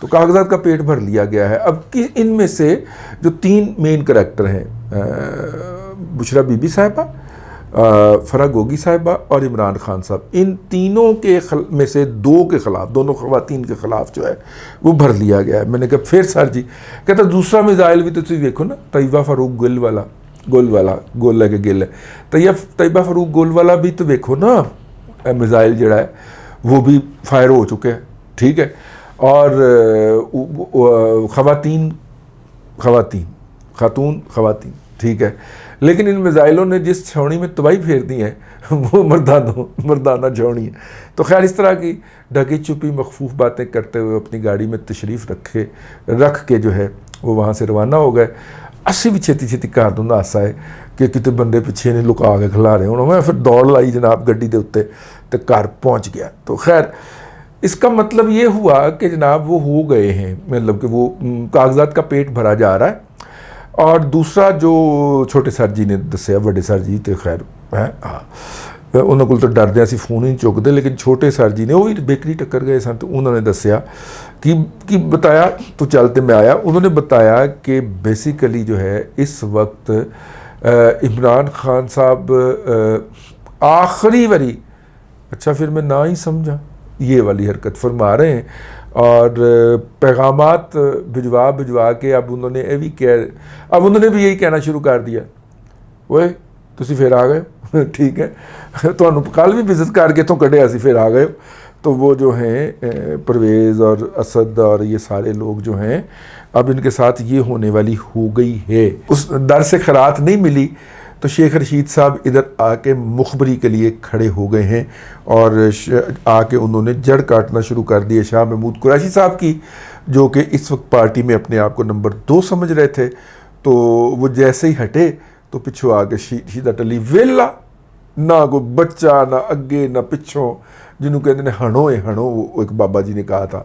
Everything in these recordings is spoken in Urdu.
تو کاغذات کا پیٹ بھر لیا گیا ہے. اب ان میں سے جو 3 مین کریکٹر ہیں، بشرا بی بی صاحبہ، فرح گوگی صاحبہ اور عمران خان صاحب، ان تینوں کے میں سے 2 کے خلاف، دونوں خواتین کے خلاف جو ہے وہ بھر لیا گیا ہے. میں نے کہا پھر سر جی، کہتا دوسرا میزائل بھی تو تسی دیکھو نا، طیبہ فاروق گل والا گول ہے کہ گل ہے، طیبہ فاروق گول والا بھی تو دیکھو نا، میزائل جڑا ہے وہ بھی فائر ہو چکے ہیں، ٹھیک ہے. اور خاتون، ٹھیک ہے. لیکن ان میزائلوں نے جس چھاؤنی میں تباہی پھیر دی ہے وہ مردانہ چھاؤنی ہے. تو خیر اس طرح کی ڈھکی چھپی مخفوف باتیں کرتے ہوئے اپنی گاڑی میں تشریف رکھ کے جو ہے وہ وہاں سے روانہ ہو گئے. اسی بھی چھتی کار دوں حادثہ ہے کہ کتے بندے پیچھے نے لکا کے کھلا رہے ہوں. میں پھر دوڑ لائی جناب گڈی دے اتنے تو کار پہنچ گیا. تو خیر اس کا مطلب یہ ہوا کہ جناب وہ ہو گئے ہیں، مطلب کہ وہ کاغذات کا پیٹ بھرا جا رہا ہے. اور دوسرا جو چھوٹے سر جی نے دسیا، بڑے سر جی تو خیر ہاں انہوں کو تو ڈردیا سی فون ہی نہیں چکتے، لیکن چھوٹے سر جی نے وہ بھی بیکری ٹکر گئے سن. تو انہوں نے دسیا کہ بتایا تو چلتے میں آیا. انہوں نے بتایا کہ بیسیکلی جو ہے اس وقت عمران خان صاحب آخری باری، اچھا پھر میں نہ ہی سمجھا، یہ والی حرکت فرما رہے ہیں. اور پیغامات بھجوا کے اب انہوں نے بھی یہی کہنا شروع کر دیا، وہ تسی پھر آ گئے، ٹھیک ہے تو کل بھی وزٹ کر کے تو کڈیا سی پھر آ گئے. تو وہ جو ہیں پرویز اور اسد اور یہ سارے لوگ جو ہیں اب ان کے ساتھ یہ ہونے والی ہو گئی ہے. اس در سے خیرات نہیں ملی تو شیخ رشید صاحب ادھر آ کے مخبری کے لیے کھڑے ہو گئے ہیں اور آ کے انہوں نے جڑ کاٹنا شروع کر دی شاہ محمود قریشی صاحب کی، جو کہ اس وقت پارٹی میں اپنے آپ کو نمبر 2 سمجھ رہے تھے. تو وہ جیسے ہی ہٹے تو پچھوں آ کے شیدہ ٹلی ویلا، نہ کوئی بچہ نہ اگے نہ پچھوں، جنہوں کہتے ہیں ہنو وہ ایک بابا جی نے کہا تھا.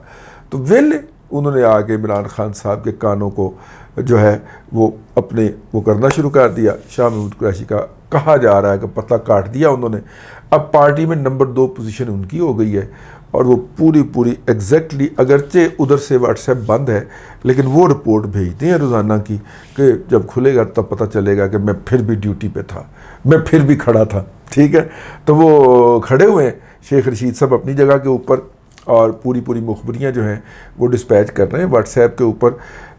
تو ویلے انہوں نے آ کے عمران خان صاحب کے کانوں کو جو ہے وہ اپنے وہ کرنا شروع کر دیا. شاہ محمود قریشی کا کہا جا رہا ہے کہ پتہ کاٹ دیا انہوں نے. اب پارٹی میں نمبر 2 پوزیشن ان کی ہو گئی ہے اور وہ پوری ایگزیکٹلی، اگرچہ ادھر سے واٹس ایپ بند ہے لیکن وہ رپورٹ بھیجتے ہیں روزانہ کی کہ جب کھلے گا تب پتہ چلے گا کہ میں پھر بھی ڈیوٹی پہ تھا، میں پھر بھی کھڑا تھا، ٹھیک ہے. تو وہ کھڑے ہوئے ہیں شیخ رشید صاحب اپنی جگہ کے اوپر اور پوری مخبریاں جو ہیں وہ ڈسپیچ کر رہے ہیں واٹس ایپ کے اوپر.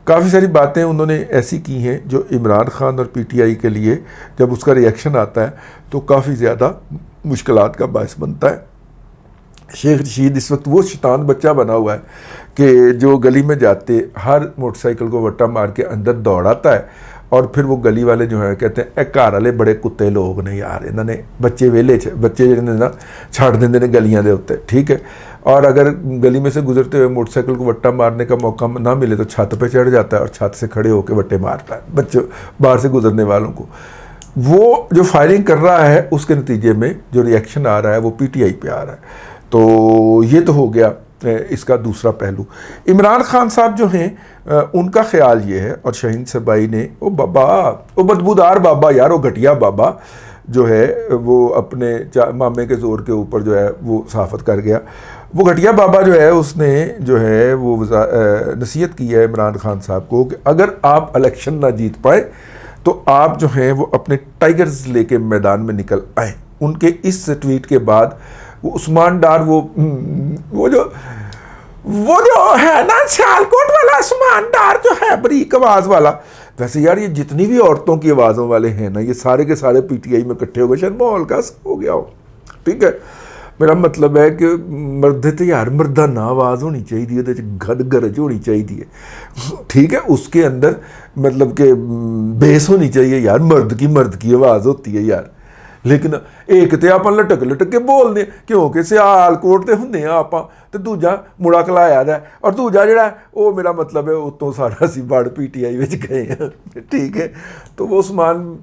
کافی ساری باتیں انہوں نے ایسی کی ہیں جو عمران خان اور پی ٹی آئی کے لیے جب اس کا ریئیکشن آتا ہے تو کافی زیادہ مشکلات کا باعث بنتا ہے. شیخ رشید اس وقت وہ شیطان بچہ بنا ہوا ہے کہ جو گلی میں جاتے ہر موٹر سائیکل کو وٹا مار کے اندر دوڑ آتا ہے اور پھر وہ گلی والے جو ہیں کہتے ہیں اے گھر والے بڑے کتے لوگ نے یار، انہوں نے بچے جڑے نے نا چھڑ دیندے نے گلیاں دے اوتے، ٹھیک ہے. اور اگر گلی میں سے گزرتے ہوئے موٹر سائیکل کو وٹا مارنے کا موقع نہ ملے تو چھت پہ چڑھ جاتا ہے اور چھت سے کھڑے ہو کے وٹے مارتا ہے بچوں باہر سے گزرنے والوں کو. وہ جو فائرنگ کر رہا ہے اس کے نتیجے میں جو ریئیکشن آ رہا ہے وہ پی ٹی آئی پہ آ رہا ہے. تو یہ تو ہو گیا اس کا دوسرا پہلو. عمران خان صاحب جو ہیں ان کا خیال یہ ہے، اور شاہین سبائی نے وہ بدبودار بابا یار، وہ گھٹیا بابا جو ہے وہ اپنے مامے کے زور کے اوپر جو ہے وہ صحافت کر گیا. وہ گھٹیا بابا جو ہے اس نے جو ہے وہ نصیحت کی ہے عمران خان صاحب کو کہ اگر آپ الیکشن نہ جیت پائے تو آپ جو ہیں وہ اپنے ٹائیگرز لے کے میدان میں نکل آئیں. ان کے اس ٹویٹ کے بعد وہ عثمان ڈار وہ جو ہے نا سیالکوٹ والا عثمان ڈار جو ہے بریک آواز والا، ویسے یار یہ جتنی بھی عورتوں کی آوازوں والے ہیں نا یہ سارے کے سارے پی ٹی آئی میں اکٹھے ہو گئے، شاید ماحول کا ہو گیا ہو، ٹھیک ہے. میرا مطلب ہے کہ مرد تو یار مردانہ آواز ہونی چاہیے، گھد گرج ہونی چاہیے، ٹھیک ہے. اس کے اندر مطلب کہ بیس ہونی چاہیے یار، مرد کی آواز ہوتی ہے یار. لیکن ایک تو آپ لٹک کے بول دیں کیونکہ سیالکوٹ تے ہوں آپ تو دوجا مڑا کلایا جائے اور دوجا جڑا ہے وہ میرا مطلب ہے اتوں سارا سی بڑ پی ٹی آئی گئے ہیں، ٹھیک ہے. تو وہ عثمان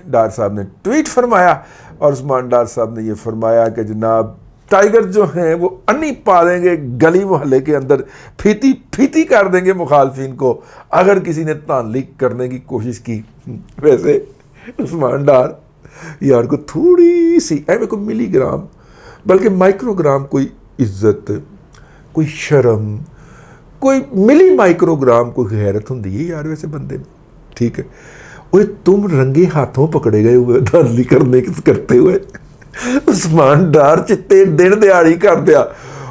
ڈار صاحب نے ٹویٹ فرمایا اور عثمان ڈار صاحب نے یہ فرمایا کہ جناب ٹائیگر جو ہیں وہ انی پا دیں گے گلی محلے کے اندر، پھیتی کر دیں گے مخالفین کو اگر کسی نے تعلیق کرنے کی کوشش کی. ویسے عثمان ڈار یار کو تھوڑی سی کوئی ملی گرام بلکہ مائکرو گرام کوئی عزت، کوئی شرم، کوئی ملی مائکروگرام کوئی غیرت ہوندی ہے یار ویسے بندے میں, ٹھیک ہے. وہ تم رنگے ہاتھوں پکڑے گئے ہوئے دھاندلی کرتے ہوئے, عثمان ڈار چتے دن دیہڑی کر دیا,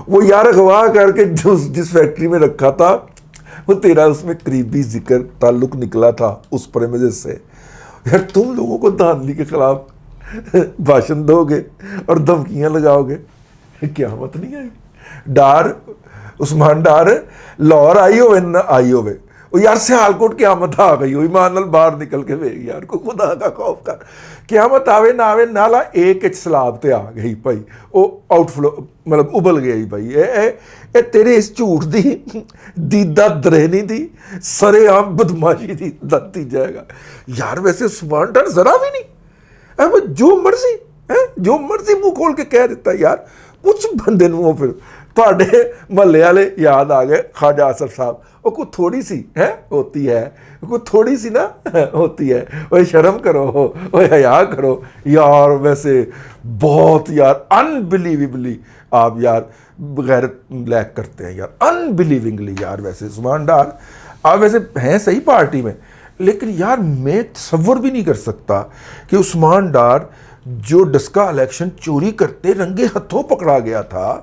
وہ یار اغوا کر کے جس فیکٹری میں رکھا تھا وہ تیرا اس میں قریبی ذکر تعلق نکلا تھا اس پریمیسز سے. یار تم لوگوں کو دھاندلی کے خلاف بھاشن دو گے اور دھمکیاں لگاؤ گے, قیامت نہیں آئی. ڈار عثمان ڈار لاہور آئی ہوئے نہ آئی ہوئے, وہ یار سیالکوٹ قیامت آ گئی ہوئی, ایمان نال باہر نکل کے ویکھ یار, کو خدا کا خوف کر. قیامت آوے نہ آوے نالا ایک سلاب تے آ گئی بھائی, وہ آؤٹ فلو مطلب ابل گئی بھائی. اے تیرے اس جھوٹ دی دیدہ درہنی دی سرے عام بدماشی دی دتی جائے گا یار. ویسے عثمان ڈار ذرا بھی نہیں, جو مرضی منہ کھول کے کہہ دیتا یار. کچھ بندے نو پھر تھوڑے محلے والے یاد آ گئے, خواجہ آصف صاحب, وہ کوئی تھوڑی سی ہوتی ہے, کوئی تھوڑی سی نا ہوتی ہے, وہ شرم کرو, وہ حیا کرو یار. ویسے بہت یار انبلیویبلی آپ یار غیرت لیک کرتے ہیں یار, انبلیونگلی یار. ویسے عثمان ڈار آپ ویسے ہیں صحیح پارٹی میں, لیکن یار میں تصور بھی نہیں کر سکتا کہ عثمان ڈار جو ڈسکا الیکشن چوری کرتے رنگے ہتھوں پکڑا گیا تھا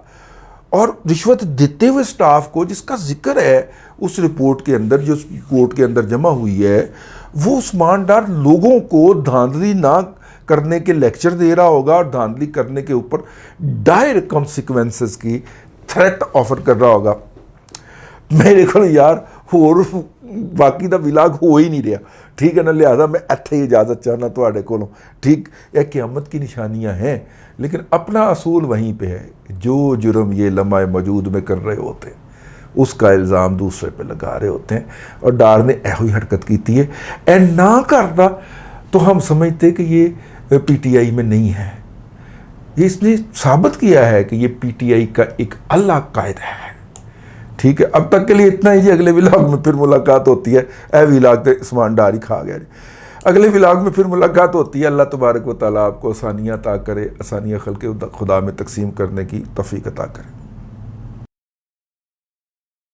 اور رشوت دیتے ہوئے سٹاف کو, جس کا ذکر ہے اس رپورٹ کے اندر جو کورٹ کے اندر جمع ہوئی ہے, وہ عثمان ڈار لوگوں کو دھاندلی نہ کرنے کے لیکچر دے رہا ہوگا اور دھاندلی کرنے کے اوپر ڈائر کانسیکوینسز کی تھریٹ آفر کر رہا ہوگا. میرے کو یار اور باقی دا ولاگ ہو ہی نہیں رہا, ٹھیک ہے نا. لہٰذا میں اتھے ہی اجازت چاہنا تواڈے کولوں, ٹھیک. یہ قیامت کی نشانیاں ہیں, لیکن اپنا اصول وہیں پہ ہے, جو جرم یہ لمحہ موجود میں کر رہے ہوتے ہیں اس کا الزام دوسرے پہ لگا رہے ہوتے ہیں. اور ڈار نے ایہی حرکت کی ہے, اے نہ کرتا تو ہم سمجھتے کہ یہ پی ٹی آئی میں نہیں ہے. یہ اس نے ثابت کیا ہے کہ یہ پی ٹی آئی کا ایک الگ قائد ہے, ٹھیک ہے. اب تک کے لیے اتنا ہی جی, اگلے ولاگ میں پھر ملاقات ہوتی ہے. اے ولاگ تے عثمان ڈار ہی کھا گیا جی. اگلے ولاگ میں پھر ملاقات ہوتی ہے. اللہ تبارک و تعالیٰ آپ کو آسانیاں عطا کرے, آسانیاں خلق خدا میں تقسیم کرنے کی توفیق عطا کرے.